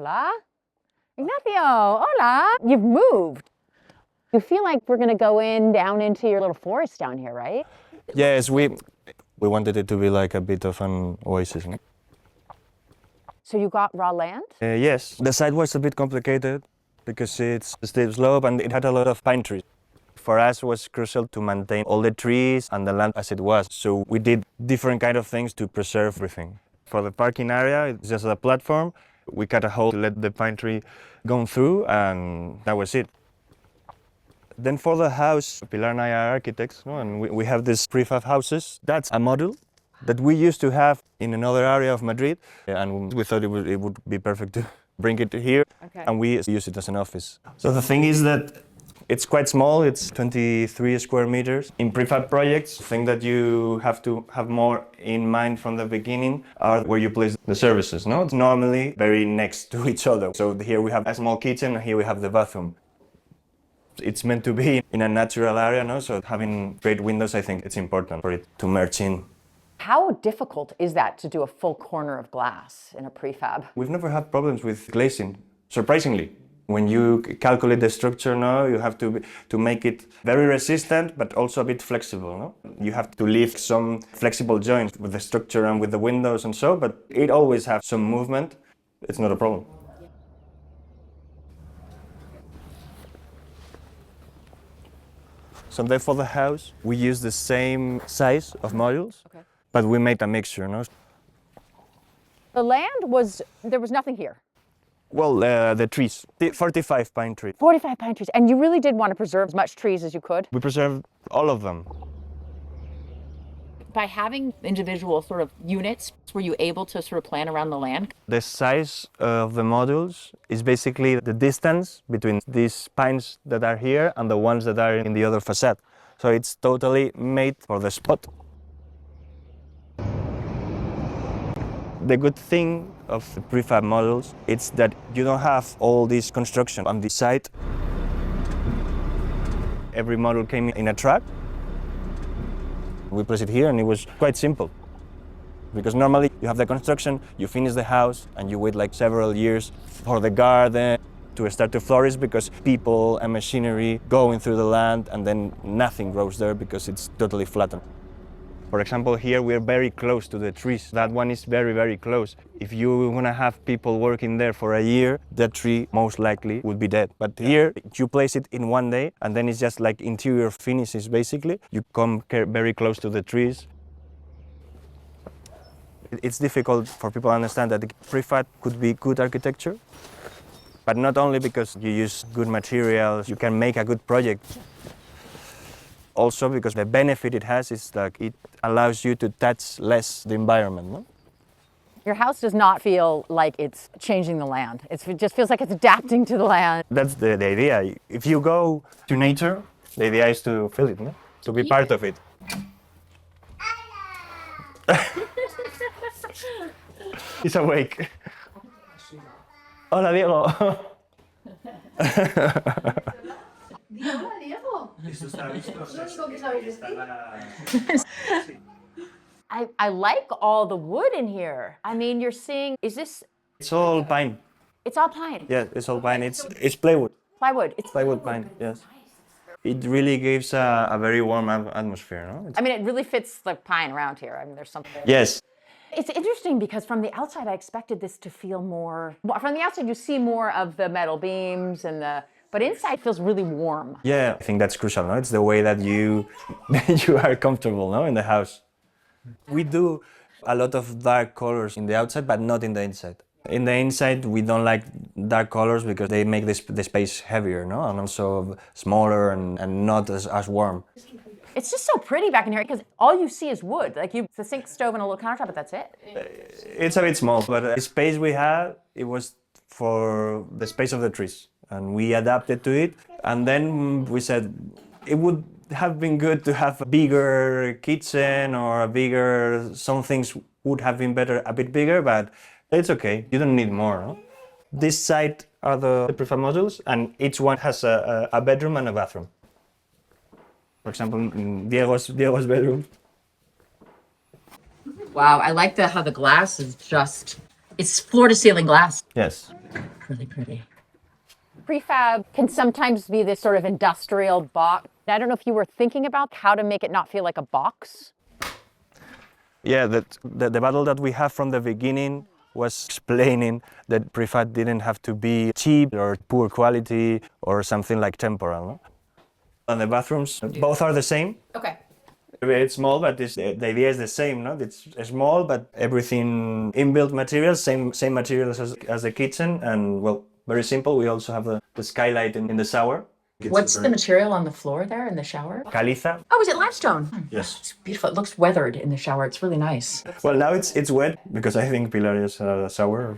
Hola. Ignacio, hola. You've moved. You feel like we're going to go down into your little forest down here, right? Yes, we wanted it to be like a bit of an oasis. No? So you got raw land? Yes, the site was a bit complicated because it's a steep slope and it had a lot of pine trees. For us, it was crucial to maintain all the trees and the land as it was. So we did different kind of things to preserve everything. For the parking area, it's just a platform. We cut a hole to let the pine tree go through, and that was it. Then for the house, Pilar and I are architects, no? And we have these prefab houses. That's a model that we used to have in another area of Madrid, and we thought it would be perfect to bring it here, and we use it as an office. So the thing is that it's quite small, it's 23 square meters. In prefab projects, the thing that you have to have more in mind from the beginning are where you place the services, no? It's normally very next to each other. So here we have a small kitchen, and here we have the bathroom. It's meant to be in a natural area, no? So having great windows, I think it's important for it to merge in. How difficult is that to do a full corner of glass in a prefab? We've never had problems with glazing, surprisingly. When you calculate the structure now, you have to make it very resistant, but also a bit flexible. No? You have to leave some flexible joints with the structure and with the windows and so, but it always has some movement. It's not a problem. So then for the house, we use the same size of modules, but we made a mixture. No? The land there was nothing here. Well, the trees, 45 pine trees. 45 pine trees, and you really did want to preserve as much trees as you could? We preserved all of them. By having individual sort of units, were you able to sort of plan around the land? The size of the modules is basically the distance between these pines that are here and the ones that are in the other facade. So it's totally made for the spot. The good thing of the prefab models is that you don't have all this construction on the site. Every model came in a truck. We placed it here and it was quite simple. Because normally you have the construction, you finish the house and you wait like several years for the garden to start to flourish because people and machinery going through the land and then nothing grows there because it's totally flattened. For example, here we're very close to the trees. That one is very, very close. If you want to have people working there for a year, that tree most likely would be dead. But here, you place it in one day, and then it's just like interior finishes, basically. You come very close to the trees. It's difficult for people to understand that the prefab could be good architecture, but not only because you use good materials, you can make a good project. Also because the benefit it has is that it allows you to touch less the environment. No? Your house does not feel like it's changing the land. It just feels like it's adapting to the land. That's the idea. If you go to nature, the idea is to feel it, no? To be part of it. He's awake. Hola, Diego. Hola, Diego. I like all the wood in here. I mean, you're seeing, is this? It's all pine. It's all pine. Yeah, it's all pine. It's plywood. Plywood. It's Plywood pine, yes. It really gives a very warm atmosphere, no? I mean, it really fits like pine around here. I mean, there's something. Yes. It's interesting because from the outside, I expected this to feel more, from the outside, you see more of the metal beams but inside feels really warm. Yeah, I think that's crucial, no? It's the way that you are comfortable, no, in the house. We do a lot of dark colors in the outside, but not in the inside. In the inside, we don't like dark colors because they make the space heavier, no? And also smaller and not as warm. It's just so pretty back in here because all you see is wood. Like it's a sink, stove, and a little countertop, but that's it. It's a bit small, but the space we had, it was for the space of the trees. And we adapted to it. And then we said it would have been good to have a bigger kitchen or some things would have been better a bit bigger, but it's okay. You don't need more, no? This side are the prefab modules, and each one has a bedroom and a bathroom. For example, in Diego's bedroom. Wow, I like how the glass is it's floor to ceiling glass. Yes. Really pretty. Prefab can sometimes be this sort of industrial box. I don't know if you were thinking about how to make it not feel like a box. Yeah, the battle that we have from the beginning was explaining that prefab didn't have to be cheap or poor quality or something like temporal. No? And the bathrooms, both are the same. Okay. It's small, but the idea is the same. No, it's small, but everything inbuilt materials, same materials as the kitchen, and well, very simple. We also have the skylight in the shower. What's the material on the floor there in the shower? Caliza. Oh, is it limestone? Yes. It's beautiful. It looks weathered in the shower. It's really nice. Well, now it's wet because I think Pilar is a shower.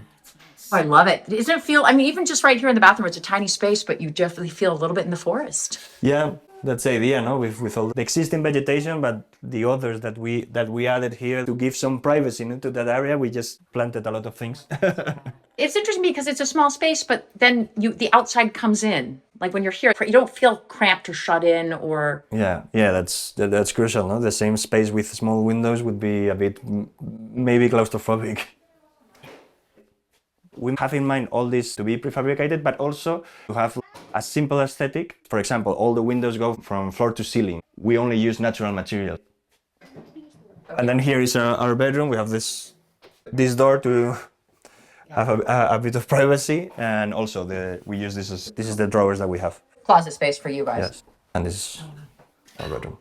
Oh, I love it. Doesn't it feel, I mean, even just right here in the bathroom, it's a tiny space, but you definitely feel a little bit in the forest. Yeah, that's the idea, no? With all the existing vegetation, but the others that we added here to give some privacy into that area, we just planted a lot of things. It's interesting because it's a small space, but then the outside comes in. Like when you're here, you don't feel cramped or shut in or... Yeah, that's crucial, no? The same space with small windows would be a bit maybe claustrophobic. We have in mind all this to be prefabricated, but also to have a simple aesthetic. For example, all the windows go from floor to ceiling. We only use natural material. And then here is our bedroom. We have this door to have a bit of privacy, and also we use this is the drawers that we have. Closet space for you guys. Yes, and this is our bedroom.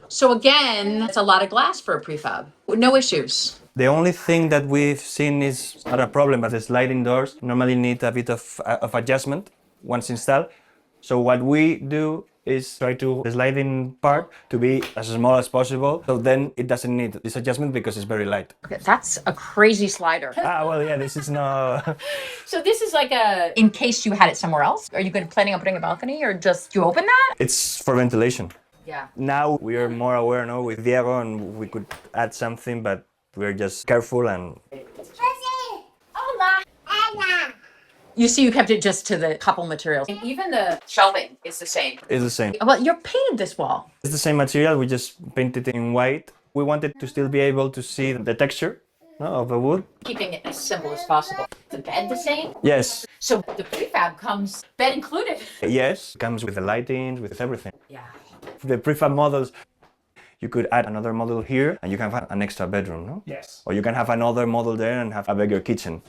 So again, it's a lot of glass for a prefab. No issues. The only thing that we've seen is not a problem, but the sliding doors normally need a bit of adjustment once installed. So what we do is try to the sliding part to be as small as possible. So then it doesn't need this adjustment because it's very light. Okay, that's a crazy slider. Well, yeah, this is not... So this is like in case you had it somewhere else? Are you planning on putting a balcony or just you open that? It's for ventilation. Yeah. Now we are more aware, no, with Diego, and we could add something, but we're just careful and... You see, you kept it just to the couple materials. And even the shelving is the same. It's the same. Well, you're painted this wall. It's the same material, we just painted it in white. We wanted to still be able to see the texture, no, of the wood. Keeping it as simple as possible. The bed the same? Yes. So the prefab comes bed included. Yes, comes with the lighting, with everything. Yeah. The prefab models, you could add another model here and you can have an extra bedroom, no? Yes. Or you can have another model there and have a bigger kitchen.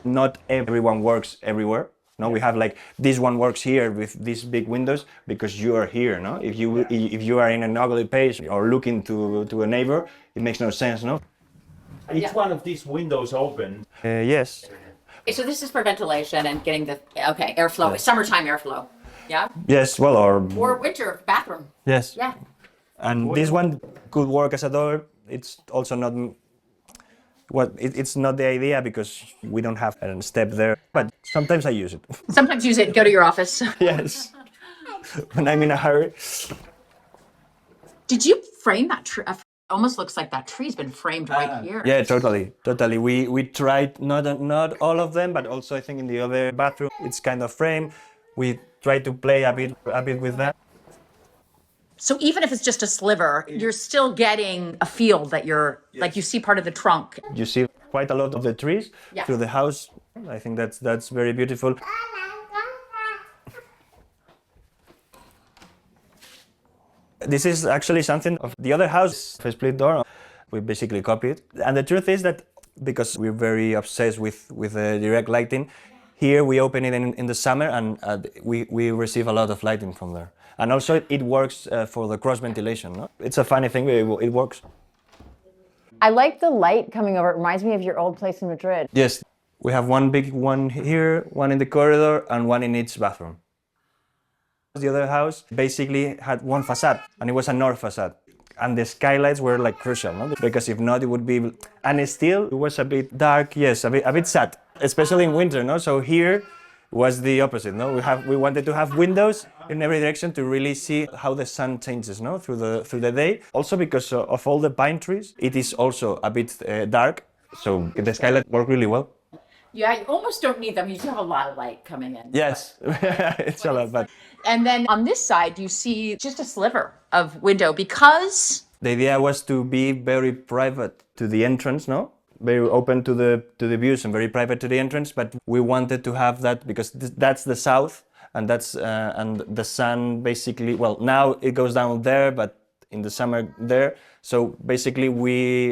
Not everyone works everywhere. No, we have like this one works here with these big windows because you are here, no? If you are in an ugly place or looking to a neighbor, it makes no sense, no? Each one of these windows open. Yes. Okay, so this is for ventilation and getting the airflow, summertime airflow. Yeah. Yes, well, or Winter bathroom. yes. Yeah. And this one could work as a door. It's also not it's not the idea because we don't have a step there. But sometimes I use it. Sometimes use it. Go to your office. Yes. When I'm in a hurry. Did you frame that tree? Almost looks like that tree's been framed right here. Yeah, totally. We tried not all of them, but also I think in the other bathroom it's kind of framed. We try to play a bit with that. So even if it's just a sliver, you're still getting a feel that you're like you see part of the trunk. You see quite a lot of the trees Yeah. through the house. I think that's very beautiful. This is actually something of the other house, a split door. We basically copied. And the truth is that because we're very obsessed with the direct lighting, here we open it in the summer and we receive a lot of lighting from there. And also it works for the cross ventilation. No? It's a funny thing, but it works. I like the light coming over. It reminds me of your old place in Madrid. Yes, we have one big one here, one in the corridor, and one in each bathroom. The other house basically had one facade, and it was a north facade. And the skylights were like crucial, no? Because if not, it would be... And still, it was a bit dark, yes, a bit sad, especially in winter, no? So here was the opposite, no? We wanted to have windows in every direction to really see how the sun changes, no? Through the day. Also because of all the pine trees, it is also a bit dark, so the skylight worked really well. Yeah, you almost don't need them. You still have a lot of light coming in. Yes, it's a lot, but... And then on this side, you see just a sliver of window because... The idea was to be very private to the entrance, no? very open to the views and very private to the entrance. But we wanted to have that because that's the south, and that's and the sun basically. Well, now it goes down there, but in the summer there. So basically,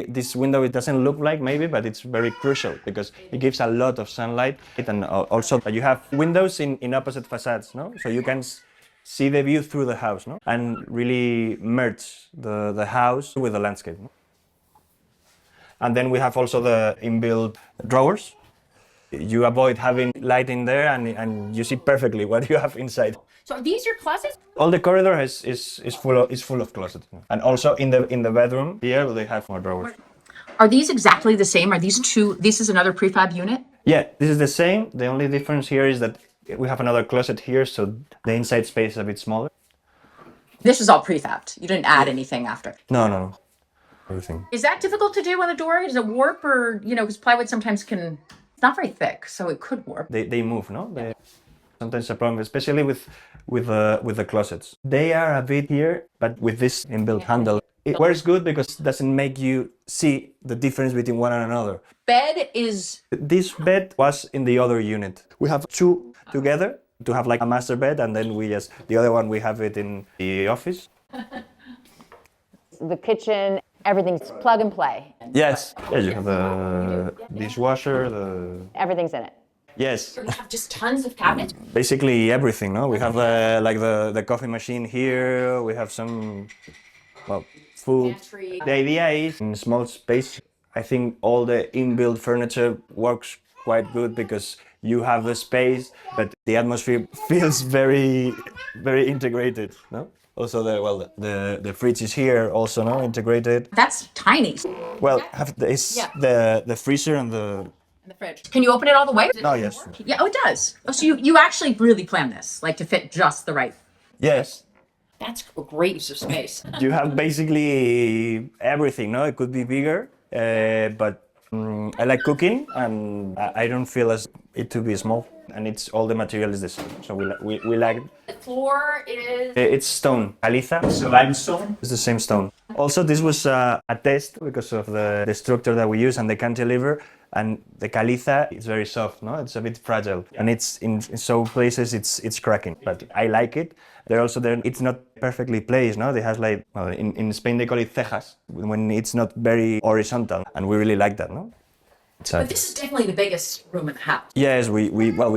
this window, it doesn't look like maybe, but it's very crucial because it gives a lot of sunlight, and also you have windows in opposite facades, no? So you can see the view through the house, no? And really merge the house with the landscape. No? And then we have also the inbuilt drawers. You avoid having light in there, and you see perfectly what you have inside. So are these your closets? All the corridor is full of closets, and also in the bedroom here they have more drawers. Are these exactly the same? Are these two? This is another prefab unit? Yeah, this is the same. The only difference here is that we have another closet here, so the inside space is a bit smaller. This is all prefabbed. You didn't add anything after. No. Everything. Is that difficult to do on the door? Does it warp, or because plywood sometimes can? It's not very thick, so it could warp. They move, no? Sometimes a problem, especially with the closets. They are a bit here, but with this inbuilt handle, it works good because it doesn't make you see the difference between one and another. Bed is. This bed was in the other unit. We have two together to have like a master bed, and then the other one we have it in the office. The kitchen, everything's plug and play. Yes, you have the dishwasher, Everything's in it. Yes. You have just tons of cabinets. Basically everything, no? We have like the coffee machine here, we have some, food. Pantry. The idea is in small space, I think all the inbuilt furniture works quite good because you have the space, but the atmosphere feels very, very integrated, no? Also the fridge is here also, no? Integrated. That's tiny. Well, the freezer and the... The fridge. Can you open it all the way? No, yes. Yeah, oh, it does. Oh, so you actually really plan this, like to fit just the right. Yes. That's a great use of space. You have basically everything, no? It could be bigger, but I like cooking, and I don't feel it to be small. And all the material is the same, so we like. The floor is. It's stone, caliza. So limestone? It's the same stone. Also, this was a test because of the structure that we use and the cantilever. And the caliza is very soft, no? It's a bit fragile, and it's in some places it's cracking. But I like it. It's not perfectly placed, no? They have like in Spain they call it cejas when it's not very horizontal, and we really like that, no? But this is definitely the biggest room in the house. Yes, we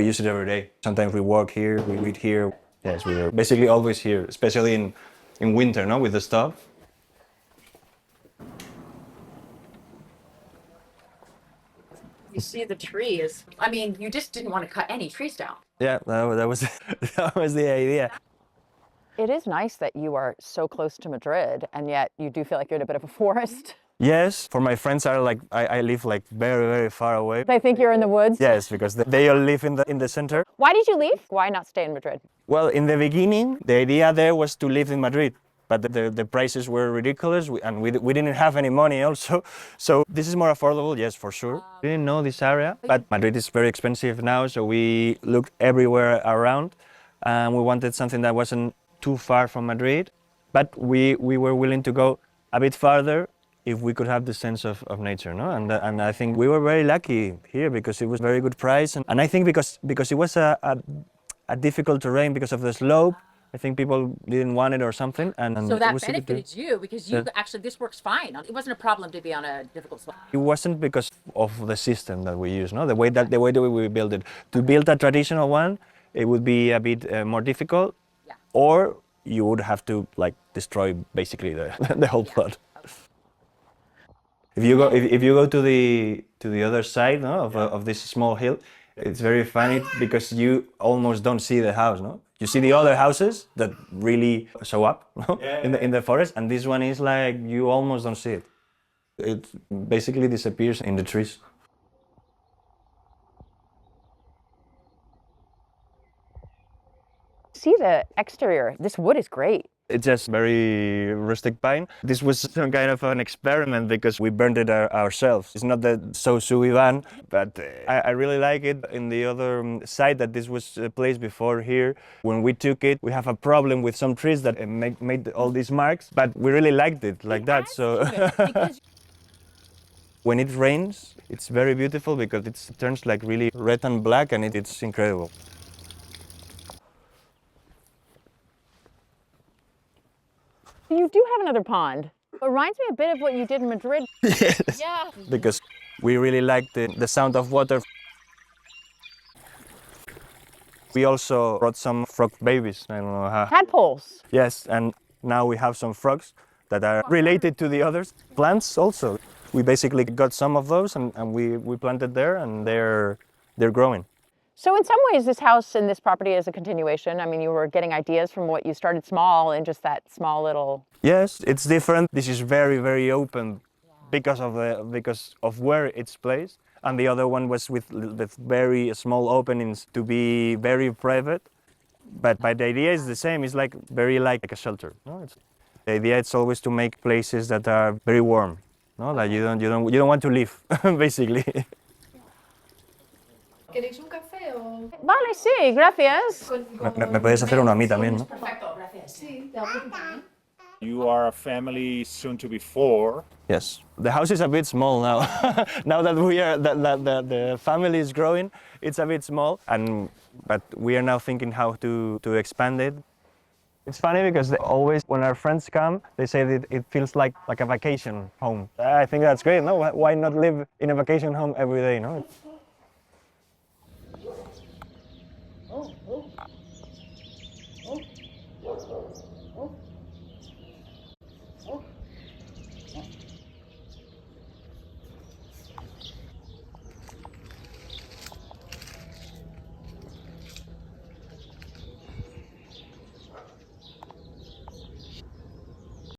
use it every day. Sometimes we work here, we read here. Yes, we are basically always here, especially in winter, no? With the stuff. You see the trees. I mean, you just didn't want to cut any trees down. Yeah, that was that was the idea. It is nice that you are so close to Madrid, and yet you do feel like you're in a bit of a forest. Yes, for my friends are like I live like very, very far away. They think you're in the woods. Yes, because they all live in the center. Why did you leave? Why not stay in Madrid? Well, in the beginning, the idea there was to live in Madrid, but the prices were ridiculous, and we didn't have any money also. So this is more affordable, yes, for sure. We didn't know this area, but Madrid is very expensive now, so we looked everywhere around, and we wanted something that wasn't too far from Madrid, but we were willing to go a bit farther if we could have the sense of nature, no? And I think we were very lucky here because it was very good price, and I think because it was a difficult terrain because of the slope, I think people didn't want it or something, and So it that was benefited you because you actually, this works fine. It wasn't a problem to be on a difficult slope. It wasn't because of the system that we use, no? The way that we build it. To build a traditional one, it would be a bit more difficult, or you would have to like destroy basically the whole plot. If you go to the other side, no, of this small hill, it's very funny because you almost don't see the house, no? You see the other houses that really show up, no? In the forest, and this one is like you almost don't see it. It basically disappears in the trees. See the exterior. This wood is great. It's just very rustic pine. This was some kind of an experiment because we burned it ourselves. It's not that so sui van, but I really like it. In the other side that this was placed before here, when we took it, we have a problem with some trees that made all these marks, but we really liked it like that. So When it rains, it's very beautiful because it turns like really red and black, and it's incredible. You do have another pond. It reminds me a bit of what you did in Madrid. Yes. Yeah. Because we really like the sound of water. We also brought some frog babies. I don't know how. Tadpoles. Yes, and now we have some frogs that are related to the others. Plants also. We basically got some of those and we planted there, and they're growing. So in some ways, this house and this property is a continuation. I mean, you were getting ideas from what you started small in just that small little. Yes, it's different. This is very, very open because of where it's placed, and the other one was with very small openings to be very private. But the idea is the same. It's like very like a shelter. No? The idea is always to make places that are very warm. No, that you don't want to leave, basically. ¿Queréis un café o...? Vale, sí, gracias. Me puedes hacer uno a mí también, ¿no? Perfecto, gracias. Sí, te hago un también. You are a family soon to be 4. Yes. The house is a bit small now. Now that the family is growing, it's a bit small, but we are now thinking how to expand it. It's funny because always when our friends come, they say that it feels like a vacation home. I think that's great. No, why not live in a vacation home every day? No.